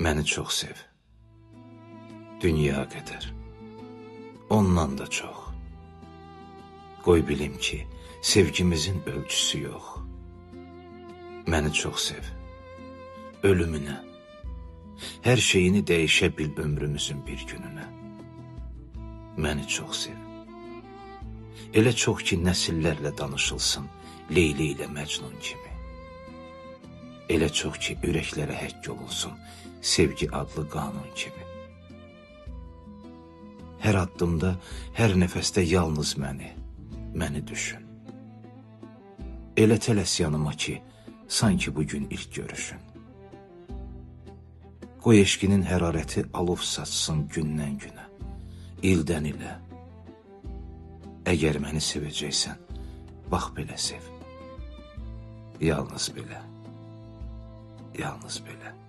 Məni çox sev. Dünya qədər. Ondan da çox. Qoy bilim ki, sevgimizin ölçüsü yox. Məni çox sev. Ölümünə. Hər şeyini dəyişə bil ömrümüzün bir gününə. Məni çox sev. Elə çox ki, nəsillərlə danışılsın Leyli ilə Məcnun kimi. Elə çox ki, ürəklərə həkk olunsun sevgi adlı qanun kimi. Hər addımda, hər nəfəsdə yalnız məni düşün. Elə tələs yanıma ki, sanki bugün ilk görüşün. Qoy eşqinin hərarəti alov saçsın gündən günə, ildən ilə. Əgər məni sevəcəksən, bax belə sev. Yalnız belə, yalnız belə.